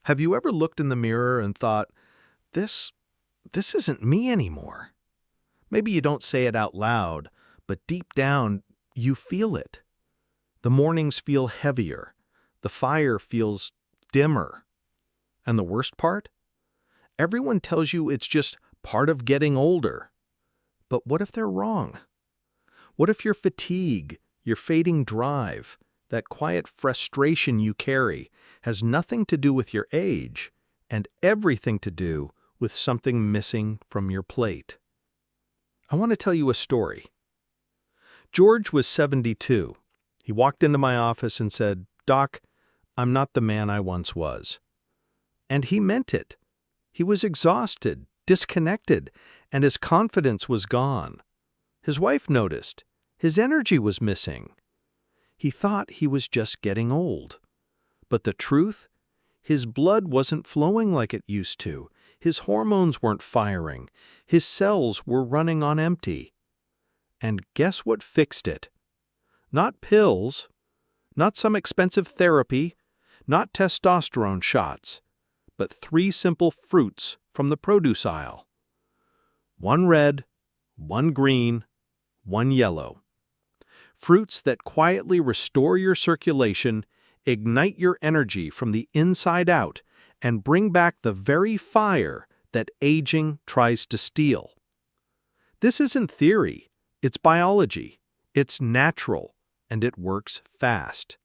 Have you ever looked in the mirror and thought, this, this isn't me anymore? Maybe you don't say it out loud, but deep down, you feel it. The mornings feel heavier. The fire feels dimmer. And the worst part? Everyone tells you it's just part of getting older. But what if they're wrong? What if your fatigue, your fading drive, that quiet frustration you carry has nothing to do with your age and everything to do with something missing from your plate? I want to tell you a story. George was 72. He walked into my office and said, "Doc, I'm not the man I once was." And he meant it. He was exhausted, disconnected, and his confidence was gone. His wife noticed. His energy was missing. He thought he was just getting old. But the truth? His blood wasn't flowing like it used to. His hormones weren't firing. His cells were running on empty. And guess what fixed it? Not pills, not some expensive therapy, not testosterone shots, but 3 simple fruits from the produce aisle. 1 red, 1 green, 1 yellow. Fruits that quietly restore your circulation, ignite your energy from the inside out, and bring back the very fire that aging tries to steal. This isn't theory, it's biology, it's natural, and it works fast.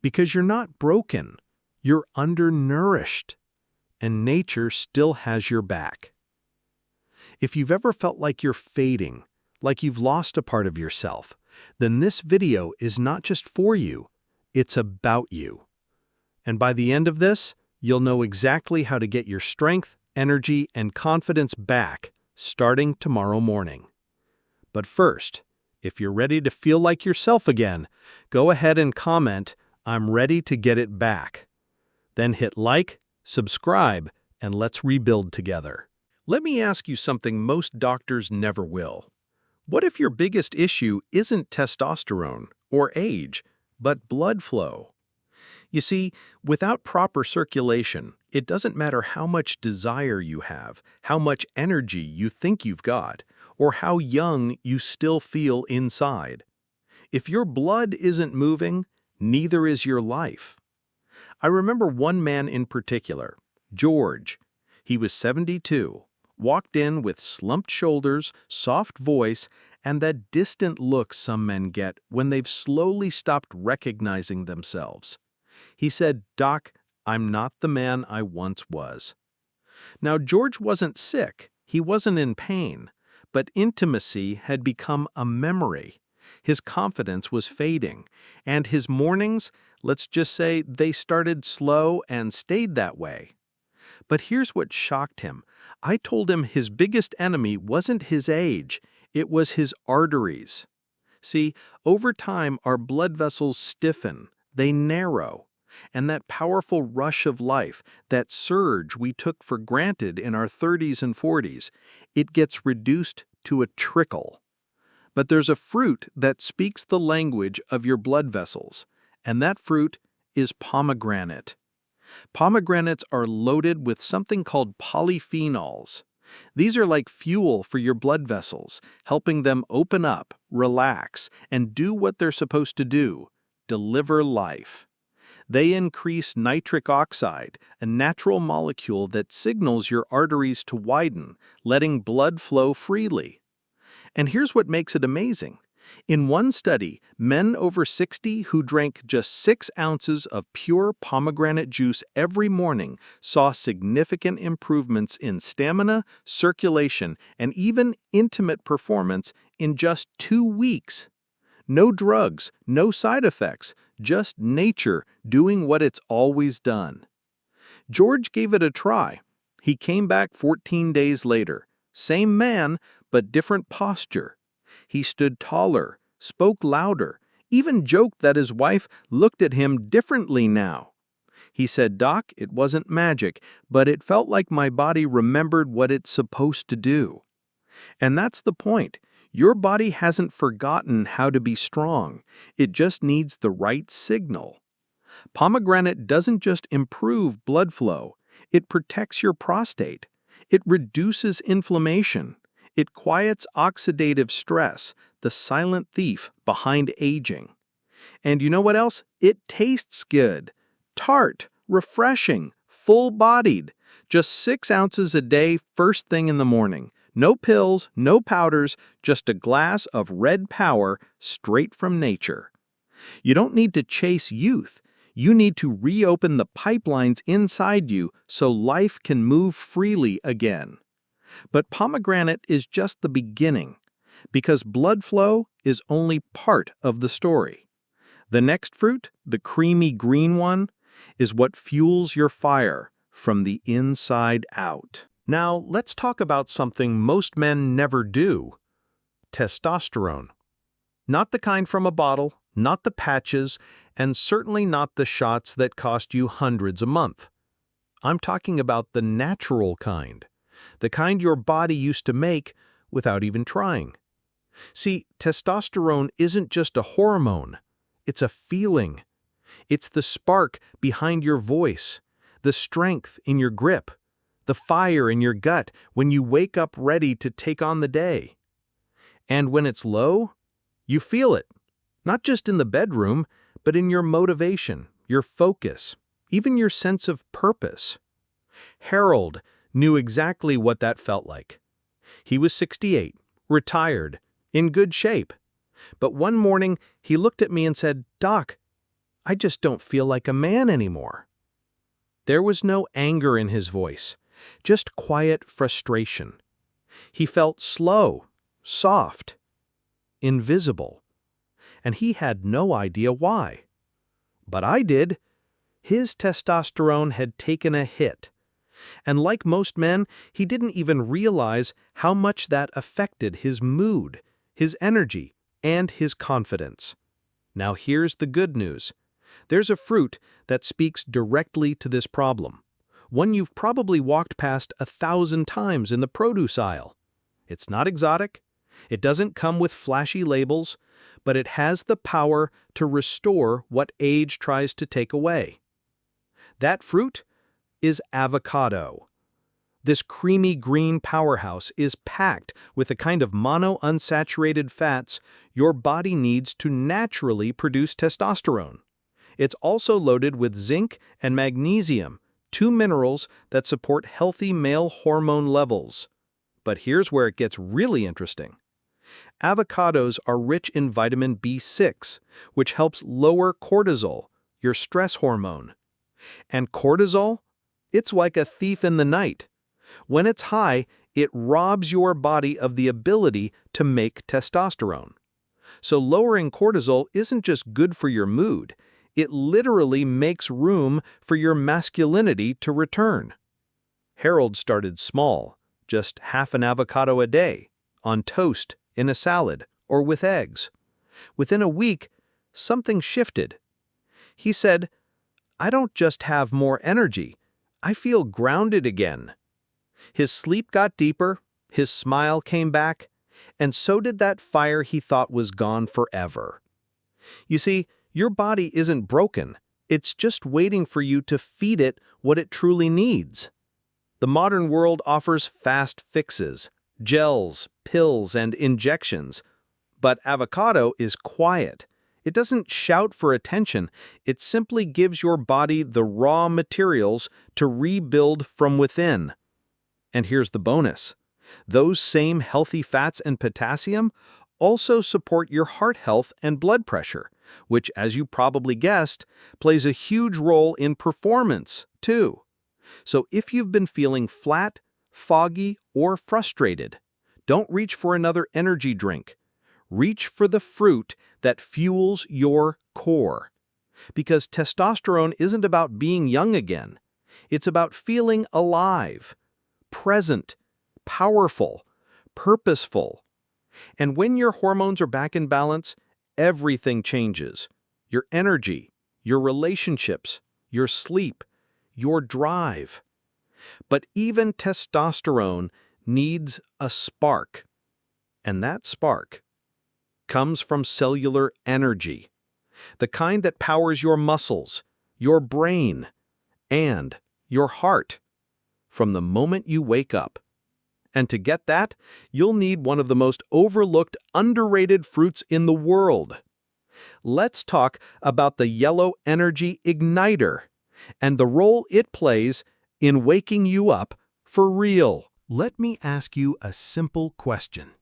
Because you're not broken, you're undernourished, and nature still has your back. If you've ever felt like you're fading, like you've lost a part of yourself, then this video is not just for you, it's about you. And by the end of this, you'll know exactly how to get your strength, energy, and confidence back starting tomorrow morning. But first, if you're ready to feel like yourself again, go ahead and comment, "I'm ready to get it back." Then hit like, subscribe, and let's rebuild together. Let me ask you something most doctors never will. What if your biggest issue isn't testosterone or age, but blood flow? You see, without proper circulation, it doesn't matter how much desire you have, how much energy you think you've got, or how young you still feel inside. If your blood isn't moving, neither is your life. I remember one man in particular, George. He was 72, walked in with slumped shoulders, soft voice, and that distant look some men get when they've slowly stopped recognizing themselves. He said, "Doc, I'm not the man I once was." Now, George wasn't sick, he wasn't in pain, but intimacy had become a memory. His confidence was fading, and his mornings, let's just say, they started slow and stayed that way. But here's what shocked him. I told him his biggest enemy wasn't his age, it was his arteries. See, over time our blood vessels stiffen, they narrow, and that powerful rush of life, that surge we took for granted in our 30s and 40s, it gets reduced to a trickle. But there's a fruit that speaks the language of your blood vessels, and that fruit is pomegranate. Pomegranates are loaded with something called polyphenols. These are like fuel for your blood vessels, helping them open up, relax, and do what they're supposed to do, deliver life. They increase nitric oxide, a natural molecule that signals your arteries to widen, letting blood flow freely. And here's what makes it amazing. In one study, men over 60 who drank just 6 ounces of pure pomegranate juice every morning saw significant improvements in stamina, circulation, and even intimate performance in just 2 weeks. No drugs, no side effects, just nature doing what it's always done. George gave it a try. He came back 14 days later. Same man, but different posture. He stood taller, spoke louder, even joked that his wife looked at him differently now. He said, "Doc, it wasn't magic, but it felt like my body remembered what it's supposed to do." And that's the point. Your body hasn't forgotten how to be strong. It just needs the right signal. Pomegranate doesn't just improve blood flow, it protects your prostate. It reduces inflammation. It quiets oxidative stress, the silent thief behind aging. And you know what else? It tastes good. Tart, refreshing, full-bodied. Just 6 ounces a day first thing in the morning. No pills, no powders, just a glass of red power straight from nature. You don't need to chase youth. You need to reopen the pipelines inside you so life can move freely again. But pomegranate is just the beginning, because blood flow is only part of the story. The next fruit, the creamy green one, is what fuels your fire from the inside out. Now, let's talk about something most men never do: testosterone. Not the kind from a bottle, not the patches, and certainly not the shots that cost you hundreds a month. I'm talking about the natural kind, the kind your body used to make without even trying. See, testosterone isn't just a hormone, it's a feeling. It's the spark behind your voice, the strength in your grip, the fire in your gut when you wake up ready to take on the day. And when it's low, you feel it, not just in the bedroom, but in your motivation, your focus, even your sense of purpose. Harold knew exactly what that felt like. He was 68, retired, in good shape. But one morning, he looked at me and said, "Doc, I just don't feel like a man anymore." There was no anger in his voice, just quiet frustration. He felt slow, soft, invisible, and he had no idea why. But I did. His testosterone had taken a hit. And like most men, he didn't even realize how much that affected his mood, his energy, and his confidence. Now here's the good news. There's a fruit that speaks directly to this problem, one you've probably walked past 1,000 times in the produce aisle. It's not exotic, it doesn't come with flashy labels, but it has the power to restore what age tries to take away. That fruit is avocado. This creamy green powerhouse is packed with the kind of monounsaturated fats your body needs to naturally produce testosterone. It's also loaded with zinc and magnesium, 2 minerals that support healthy male hormone levels. But here's where it gets really interesting. Avocados are rich in vitamin B6, which helps lower cortisol, your stress hormone. And cortisol? It's like a thief in the night. When it's high, it robs your body of the ability to make testosterone. So lowering cortisol isn't just good for your mood, it literally makes room for your masculinity to return. Harold started small, just half an avocado a day, on toast, in a salad, or with eggs. Within a week, something shifted. He said, "I don't just have more energy, I feel grounded again." His sleep got deeper, his smile came back, and so did that fire he thought was gone forever. You see, your body isn't broken, it's just waiting for you to feed it what it truly needs. The modern world offers fast fixes, gels, pills, and injections. But avocado is quiet. It doesn't shout for attention, it simply gives your body the raw materials to rebuild from within. And here's the bonus. Those same healthy fats and potassium also support your heart health and blood pressure, which, as you probably guessed, plays a huge role in performance, too. So if you've been feeling flat, foggy, or frustrated, don't reach for another energy drink. Reach for the fruit that fuels your core. Because testosterone isn't about being young again. It's about feeling alive, present, powerful, purposeful. And when your hormones are back in balance, everything changes. Your energy, your relationships, your sleep, your drive. But even testosterone needs a spark. And that spark comes from cellular energy, the kind that powers your muscles, your brain, and your heart from the moment you wake up. And to get that, you'll need one of the most overlooked, underrated fruits in the world. Let's talk about the yellow energy igniter and the role it plays in waking you up for real. Let me ask you a simple question.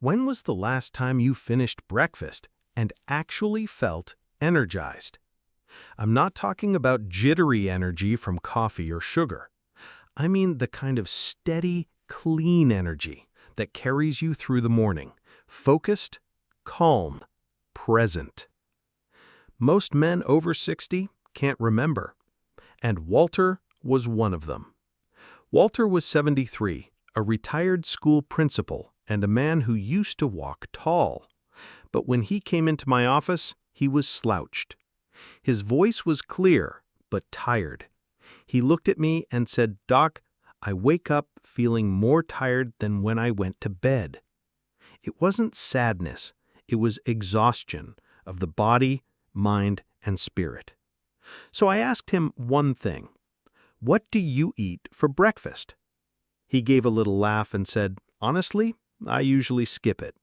When was the last time you finished breakfast and actually felt energized? I'm not talking about jittery energy from coffee or sugar. I mean the kind of steady, clean energy that carries you through the morning, focused, calm, present. Most men over 60 can't remember, and Walter was one of them. Walter was 73, a retired school principal and a man who used to walk tall. But when he came into my office, he was slouched. His voice was clear, but tired. He looked at me and said, "Doc, I wake up feeling more tired than when I went to bed." It wasn't sadness, it was exhaustion of the body, mind, and spirit. So I asked him one thing. "What do you eat for breakfast?" He gave a little laugh and said, "Honestly, I usually skip it."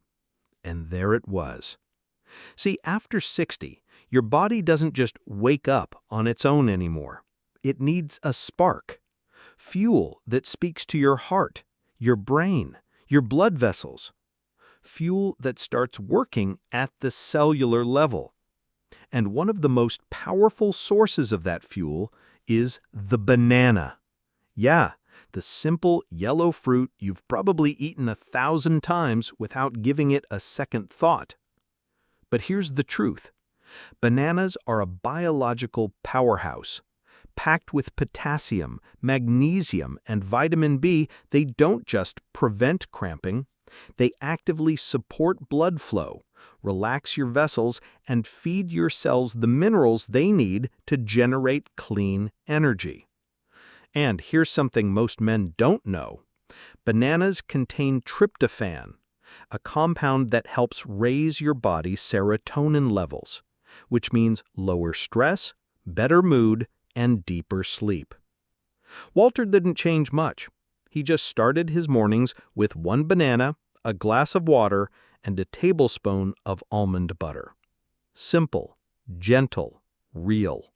And there it was. See, after 60, your body doesn't just wake up on its own anymore. It needs a spark, fuel that speaks to your heart, your brain, your blood vessels, fuel that starts working at the cellular level. And one of the most powerful sources of that fuel is the banana. Yeah, the simple yellow fruit you've probably eaten 1,000 times without giving it a second thought. But here's the truth. Bananas are a biological powerhouse. Packed with potassium, magnesium, and vitamin B, they don't just prevent cramping, they actively support blood flow, relax your vessels, and feed your cells the minerals they need to generate clean energy. And here's something most men don't know. Bananas contain tryptophan, a compound that helps raise your body's serotonin levels, which means lower stress, better mood, and deeper sleep. Walter didn't change much. He just started his mornings with one banana, a glass of water, and a tablespoon of almond butter. Simple, gentle, real.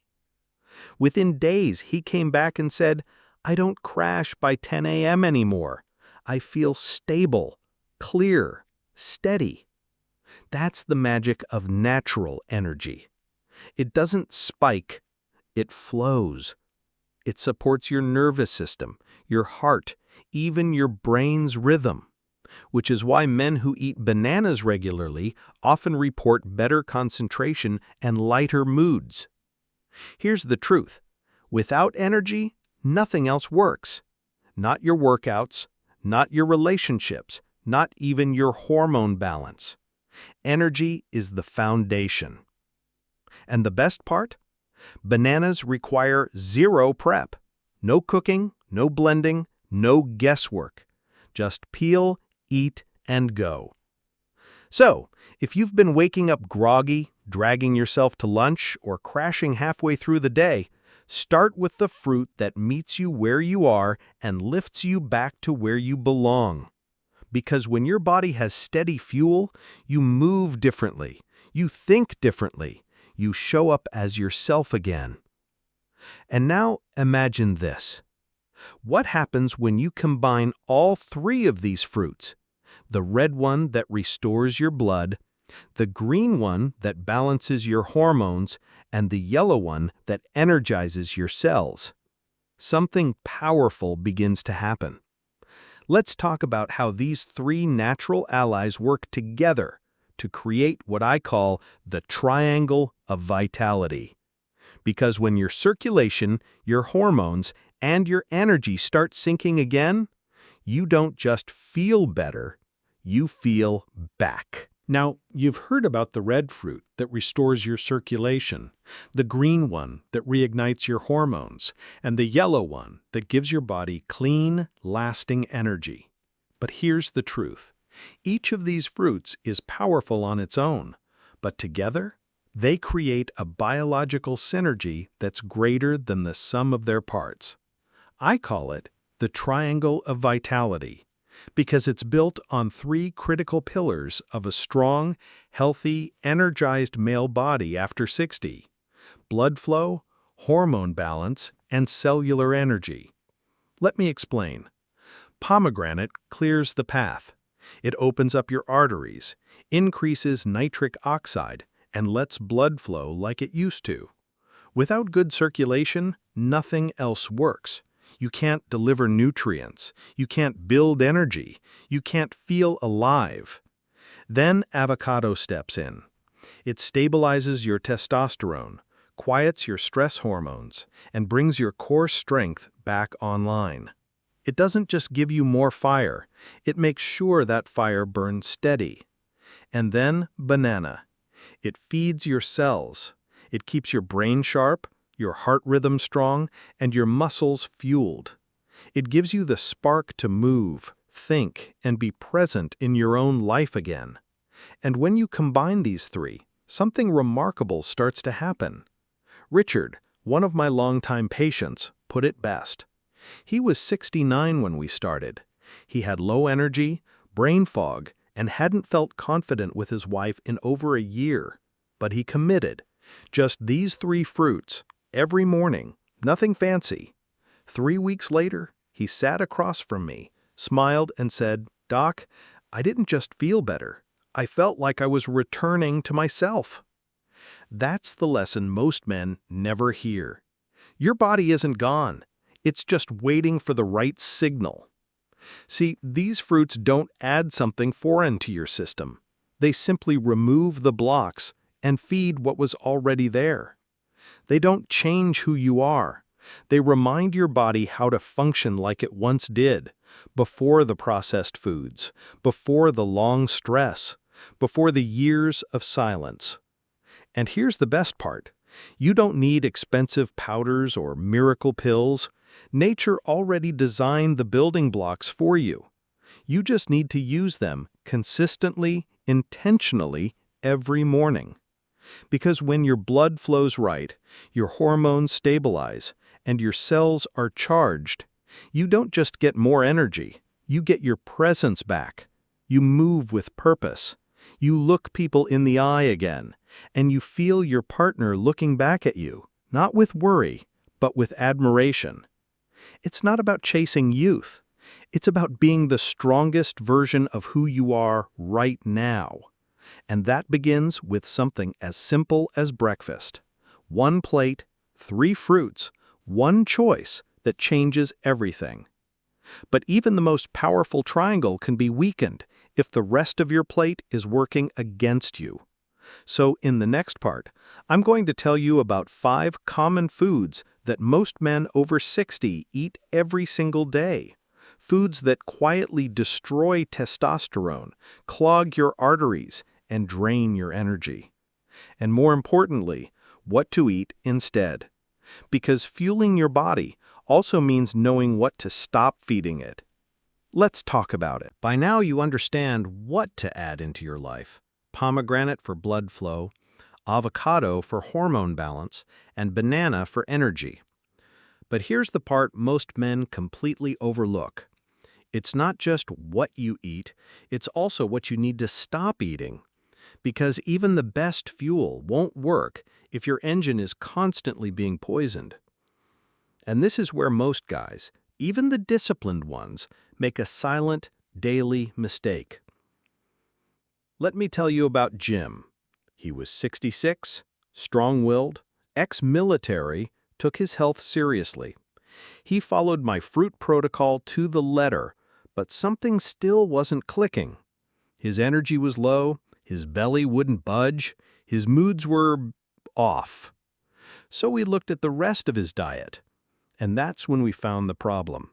Within days, he came back and said, "I don't crash by 10 a.m. anymore. I feel stable, clear, steady." That's the magic of natural energy. It doesn't spike, it flows. It supports your nervous system, your heart, even your brain's rhythm, which is why men who eat bananas regularly often report better concentration and lighter moods. Here's the truth. Without energy, nothing else works. Not your workouts, not your relationships, not even your hormone balance. Energy is the foundation. And the best part? Bananas require zero prep. No cooking, no blending, no guesswork. Just peel, eat, and go. So, if you've been waking up groggy, dragging yourself to lunch, or crashing halfway through the day, start with the fruit that meets you where you are and lifts you back to where you belong. Because when your body has steady fuel, you move differently, you think differently, you show up as yourself again. And now imagine this. What happens when you combine all three of these fruits? The red one that restores your blood, the green one that balances your hormones, and the yellow one that energizes your cells. Something powerful begins to happen. Let's talk about how these three natural allies work together to create what I call the triangle of vitality. Because when your circulation, your hormones, and your energy start syncing again, you don't just feel better, you feel back. Now, you've heard about the red fruit that restores your circulation, the green one that reignites your hormones, and the yellow one that gives your body clean, lasting energy. But here's the truth. Each of these fruits is powerful on its own, but together, They create a biological synergy that's greater than the sum of their parts. I call it the triangle of vitality, because it's built on three critical pillars of a strong, healthy, energized male body after 60: blood flow, hormone balance, and cellular energy. Let me explain. Pomegranate clears the path. It opens up your arteries, increases nitric oxide, and lets blood flow like it used to. Without good circulation, nothing else works. You can't deliver nutrients. You can't build energy. You can't feel alive. Then avocado steps in. It stabilizes your testosterone, quiets your stress hormones, and brings your core strength back online. It doesn't just give you more fire, it makes sure that fire burns steady. And then banana. It feeds your cells. It keeps your brain sharp, your heart rhythm strong, and your muscles fueled. It gives you the spark to move, think, and be present in your own life again. And when you combine these three, something remarkable starts to happen. Richard, one of my longtime patients, put it best. He was 69 when we started. He had low energy, brain fog, and hadn't felt confident with his wife in over a year. But he committed. Just these three fruits, every morning, nothing fancy. 3 weeks later, he sat across from me, smiled, and said, "Doc, I didn't just feel better. I felt like I was returning to myself." That's the lesson most men never hear. Your body isn't gone. It's just waiting for the right signal. See, these fruits don't add something foreign to your system. They simply remove the blocks and feed what was already there. They don't change who you are. They remind your body how to function like it once did, before the processed foods, before the long stress, before the years of silence. And here's the best part. You don't need expensive powders or miracle pills. Nature already designed the building blocks for you. You just need to use them consistently, intentionally, every morning. Because when your blood flows right, your hormones stabilize, and your cells are charged, you don't just get more energy, you get your presence back. You move with purpose. You look people in the eye again, and you feel your partner looking back at you, not with worry, but with admiration. It's not about chasing youth. It's about being the strongest version of who you are right now. And that begins with something as simple as breakfast. 1 plate, 3 fruits, 1 choice that changes everything. But even the most powerful triangle can be weakened if the rest of your plate is working against you. So in the next part, I'm going to tell you about 5 common foods that most men over 60 eat every single day. Foods that quietly destroy testosterone, clog your arteries, and drain your energy. And more importantly, what to eat instead. Because fueling your body also means knowing what to stop feeding it. Let's talk about it. By now you understand what to add into your life. Pomegranate for blood flow, avocado for hormone balance, and banana for energy. But here's the part most men completely overlook. It's not just what you eat, it's also what you need to stop eating. Because even the best fuel won't work if your engine is constantly being poisoned. And this is where most guys, even the disciplined ones, make a silent, daily mistake. Let me tell you about Jim. He was 66, strong-willed, ex-military, took his health seriously. He followed my fruit protocol to the letter, but something still wasn't clicking. His energy was low, his belly wouldn't budge, his moods were off. So we looked at the rest of his diet, and that's when we found the problem.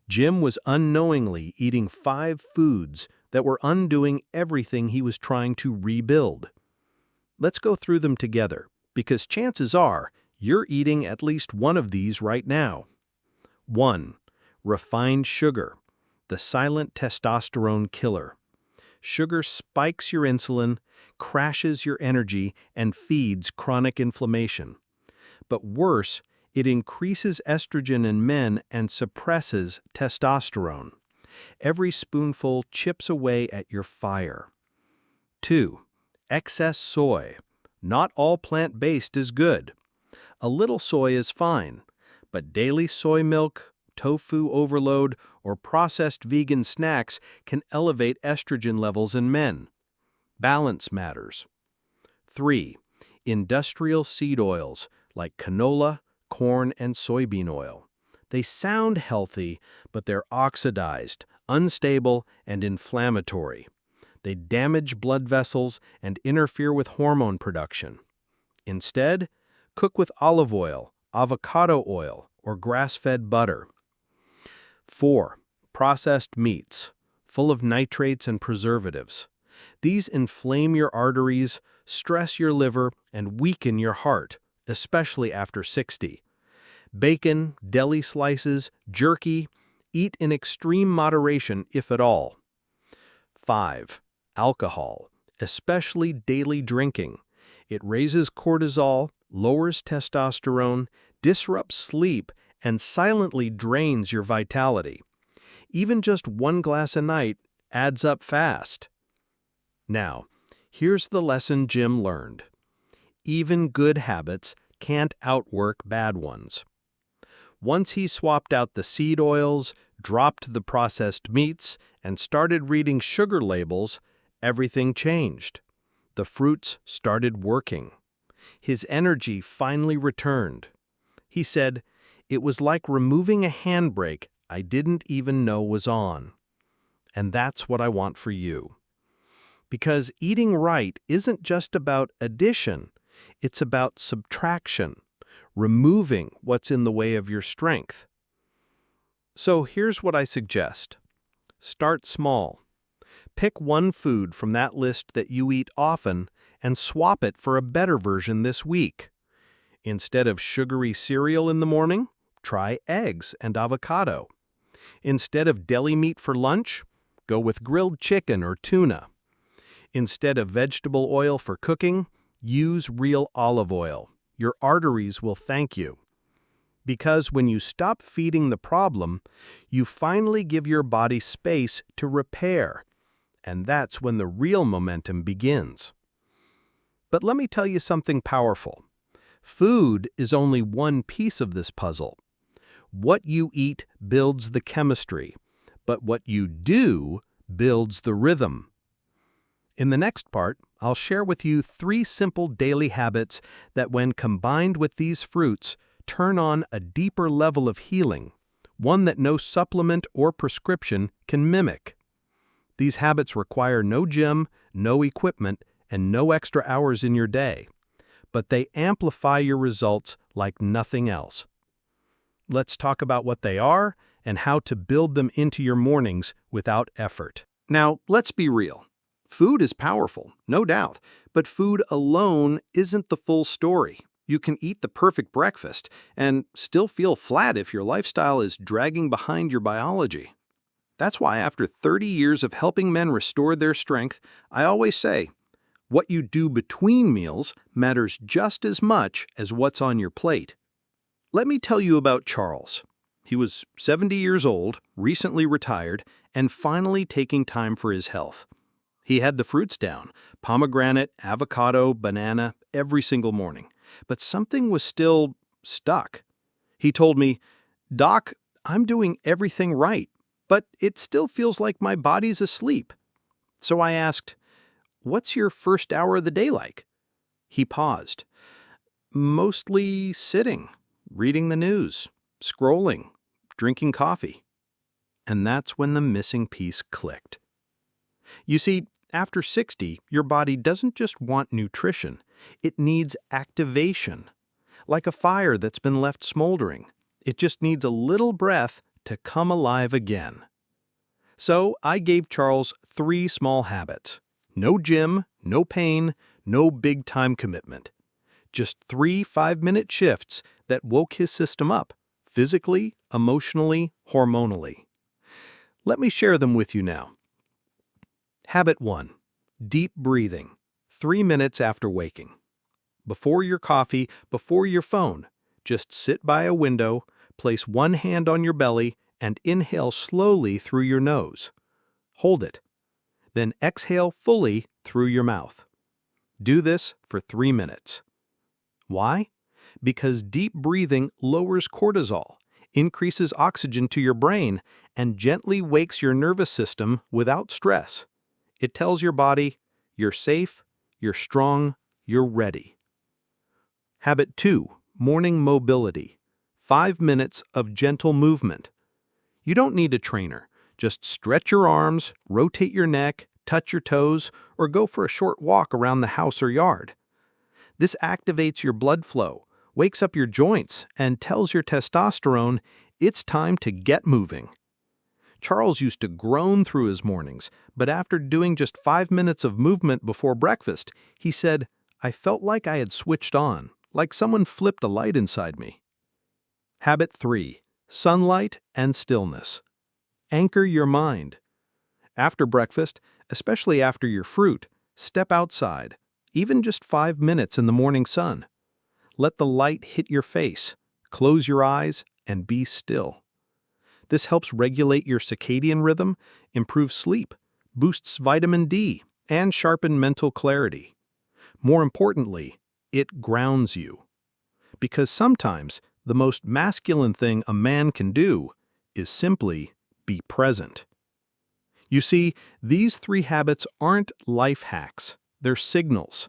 Jim was unknowingly eating 5 foods that were undoing everything he was trying to rebuild. Let's go through them together, because chances are you're eating at least one of these right now. 1. Refined sugar, the silent testosterone killer. Sugar spikes your insulin, crashes your energy, and feeds chronic inflammation. But worse, it increases estrogen in men and suppresses testosterone. Every spoonful chips away at your fire. 2. Excess soy. Not all plant-based is good. A little soy is fine, but daily soy milk, tofu overload, or processed vegan snacks can elevate estrogen levels in men. Balance matters. 3. Industrial seed oils like canola, corn, and soybean oil. They sound healthy, but they're oxidized, unstable, and inflammatory. They damage blood vessels and interfere with hormone production. Instead, cook with olive oil, avocado oil, or grass-fed butter. 4. Processed meats, full of nitrates and preservatives. These inflame your arteries, stress your liver, and weaken your heart, especially after 60. Bacon, deli slices, jerky, eat in extreme moderation if at all. 5. Alcohol, especially daily drinking. It raises cortisol, lowers testosterone, disrupts sleep, and silently drains your vitality. Even just 1 glass a night adds up fast. Now, here's the lesson Jim learned. Even good habits can't outwork bad ones. Once he swapped out the seed oils, dropped the processed meats, and started reading sugar labels, everything changed. The fruits started working. His energy finally returned. He said, "It was like removing a handbrake I didn't even know was on." And that's what I want for you. Because eating right isn't just about addition, it's about subtraction, removing what's in the way of your strength. So here's what I suggest. Start small. Pick one food from that list that you eat often and swap it for a better version this week. Instead of sugary cereal in the morning, try eggs and avocado. Instead of deli meat for lunch, go with grilled chicken or tuna. Instead of vegetable oil for cooking, use real olive oil. Your arteries will thank you. Because when you stop feeding the problem, you finally give your body space to repair. And that's when the real momentum begins. But let me tell you something powerful. Food is only one piece of this puzzle. What you eat builds the chemistry, but what you do builds the rhythm. In the next part, I'll share with you 3 simple daily habits that, when combined with these fruits, turn on a deeper level of healing, one that no supplement or prescription can mimic. These habits require no gym, no equipment, and no extra hours in your day, but they amplify your results like nothing else. Let's talk about what they are and how to build them into your mornings without effort. Now, let's be real. Food is powerful, no doubt, but food alone isn't the full story. You can eat the perfect breakfast and still feel flat if your lifestyle is dragging behind your biology. That's why after 30 years of helping men restore their strength, I always say, what you do between meals matters just as much as what's on your plate. Let me tell you about Charles. He was 70 years old, recently retired, and finally taking time for his health. He had the fruits down, pomegranate, avocado, banana, every single morning. But something was still stuck. He told me, "Doc, I'm doing everything right, but it still feels like my body's asleep." So I asked, "What's your first hour of the day like?" He paused. "Mostly sitting, reading the news, scrolling, drinking coffee." And that's when the missing piece clicked. You see, after 60, your body doesn't just want nutrition, it needs activation. Like a fire that's been left smoldering, it just needs a little breath to come alive again. So I gave Charles 3 small habits. No gym, no pain, no big-time commitment. Just 3 5-minute shifts that woke his system up, physically, emotionally, hormonally. Let me share them with you now. Habit 1. Deep breathing. 3 minutes after waking. Before your coffee, before your phone, just sit by a window, place one hand on your belly, and inhale slowly through your nose. Hold it. Then exhale fully through your mouth. Do this for 3 minutes. Why? Because deep breathing lowers cortisol, increases oxygen to your brain, and gently wakes your nervous system without stress. It tells your body, you're safe, you're strong, you're ready. Habit 2. Morning mobility. 5 minutes of gentle movement. You don't need a trainer. Just stretch your arms, rotate your neck, touch your toes, or go for a short walk around the house or yard. This activates your blood flow, wakes up your joints, and tells your testosterone it's time to get moving. Charles used to groan through his mornings, but after doing just 5 minutes of movement before breakfast, he said, "I felt like I had switched on, like someone flipped a light inside me." Habit 3. Sunlight and stillness. Anchor your mind. After breakfast, especially after your fruit, step outside, even just 5 minutes in the morning sun. Let the light hit your face, close your eyes, and be still. This helps regulate your circadian rhythm, improve sleep, boosts vitamin D, and sharpen mental clarity. More importantly, it grounds you. Because sometimes the most masculine thing a man can do is simply be present. You see, these 3 habits aren't life hacks, they're signals.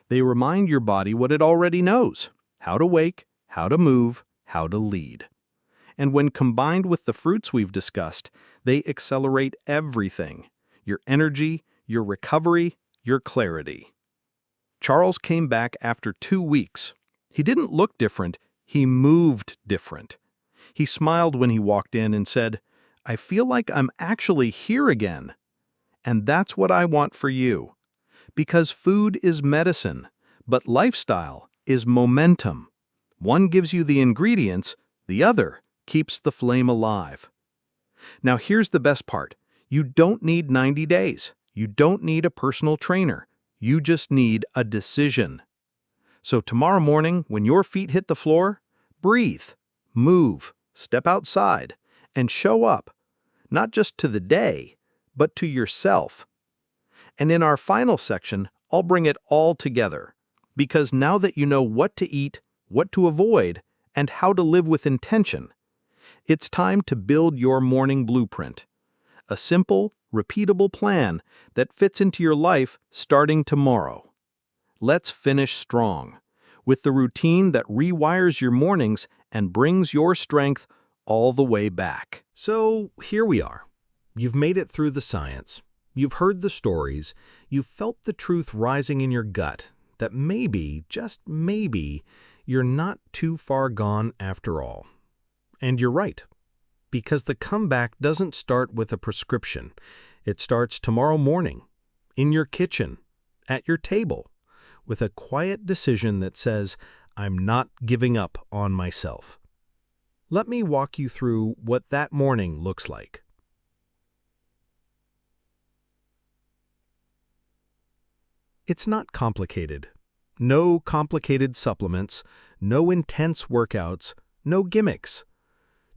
They remind your body what it already knows: how to wake, how to move, how to lead. And when combined with the fruits we've discussed, they accelerate everything: your energy, your recovery, your clarity. Charles came back after 2 weeks. He didn't look different, he moved different. He smiled when he walked in and said, "I feel like I'm actually here again." And that's what I want for you. Because food is medicine, but lifestyle is momentum. One gives you the ingredients, the other keeps the flame alive. Now here's the best part. You don't need 90 days. You don't need a personal trainer. You just need a decision. So tomorrow morning, when your feet hit the floor, breathe, move, step outside, and show up, not just to the day, but to yourself. And in our final section, I'll bring it all together. Because now that you know what to eat, what to avoid, and how to live with intention, it's time to build your morning blueprint. A simple, repeatable plan that fits into your life starting tomorrow. Let's finish strong, with the routine that rewires your mornings and brings your strength all the way back. So here we are. You've made it through the science. You've heard the stories. You've felt the truth rising in your gut that maybe, just maybe, you're not too far gone after all. And you're right, because the comeback doesn't start with a prescription. It starts tomorrow morning, in your kitchen, at your table, with a quiet decision that says, "I'm not giving up on myself." Let me walk you through what that morning looks like. It's not complicated. No complicated supplements, no intense workouts, no gimmicks.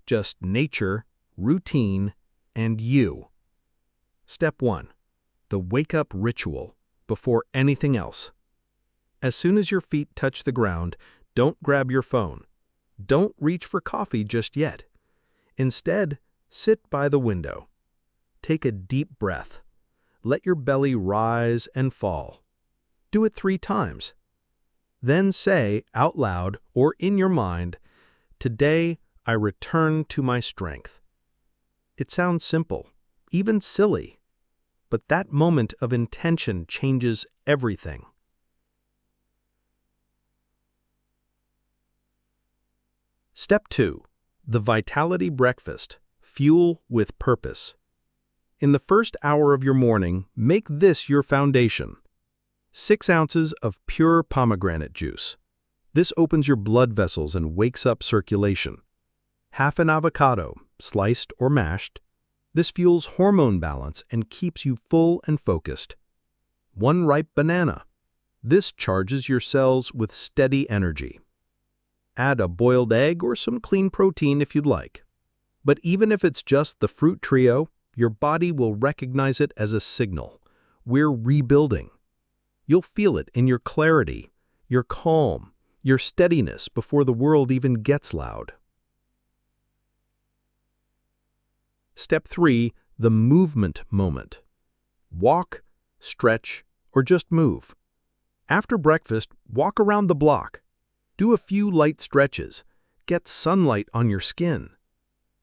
Just nature, routine, and you. Step 1. The wake-up ritual, before anything else. As soon as your feet touch the ground, don't grab your phone. Don't reach for coffee just yet. Instead, sit by the window. Take a deep breath. Let your belly rise and fall. Do it 3 times. Then say out loud or in your mind, "Today I return to my strength." It sounds simple, even silly, but that moment of intention changes everything. Step 2. The Vitality Breakfast. Fuel with purpose. In the first hour of your morning, make this your foundation. 6 ounces of pure pomegranate juice. This opens your blood vessels and wakes up circulation. Half an avocado, sliced or mashed. This fuels hormone balance and keeps you full and focused. 1 ripe banana. This charges your cells with steady energy. Add a boiled egg or some clean protein if you'd like. But even if it's just the fruit trio, your body will recognize it as a signal. We're rebuilding. You'll feel it in your clarity, your calm, your steadiness before the world even gets loud. Step 3, the movement moment. Walk, stretch, or just move. After breakfast, walk around the block. Do a few light stretches. Get sunlight on your skin.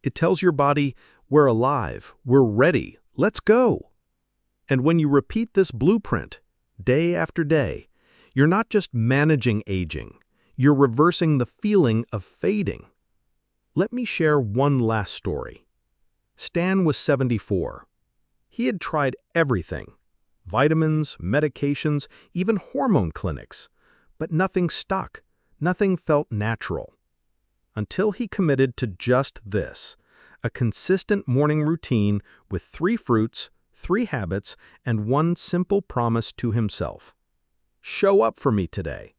It tells your body, we're alive, we're ready, let's go. And when you repeat this blueprint, day after day, you're not just managing aging, you're reversing the feeling of fading. Let me share one last story. Stan was 74. He had tried everything: vitamins, medications, even hormone clinics. But nothing stuck. Nothing felt natural. Until he committed to just this: a consistent morning routine with 3 fruits, 3 habits, and 1 simple promise to himself. Show up for me today.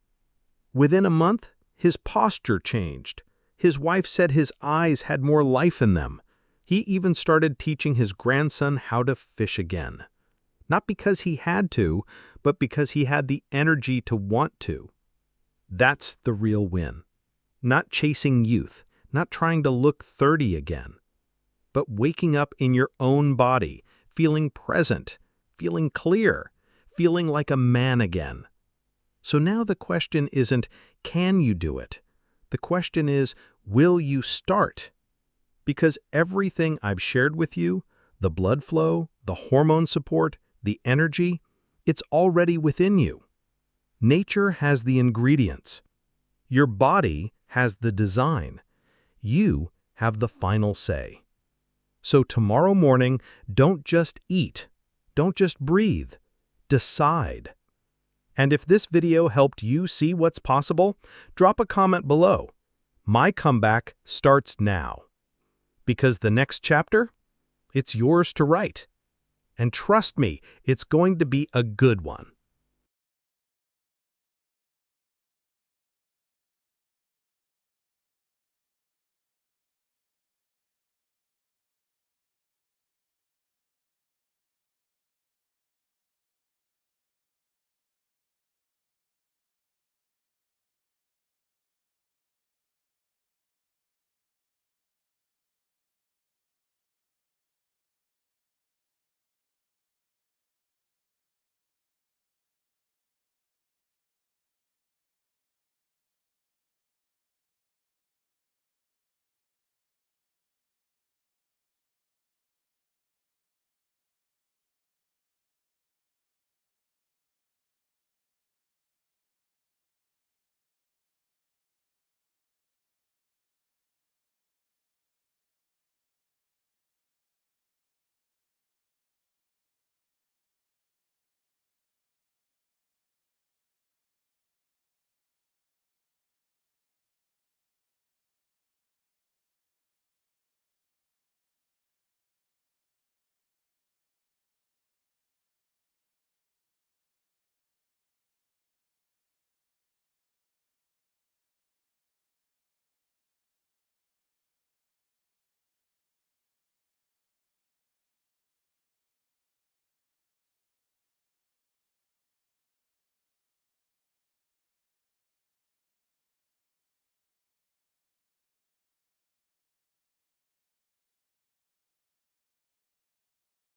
Within a month, his posture changed. His wife said his eyes had more life in them. He even started teaching his grandson how to fish again. Not because he had to, but because he had the energy to want to. That's the real win. Not chasing youth, not trying to look 30 again, but waking up in your own body, feeling present, feeling clear, feeling like a man again. So now the question isn't, can you do it? The question is, will you start? Because everything I've shared with you, the blood flow, the hormone support, the energy, it's already within you. Nature has the ingredients. Your body has the design. You have the final say. So tomorrow morning, don't just eat. Don't just breathe. Decide. And if this video helped you see what's possible, drop a comment below. My comeback starts now. Because the next chapter, it's yours to write. And trust me, it's going to be a good one.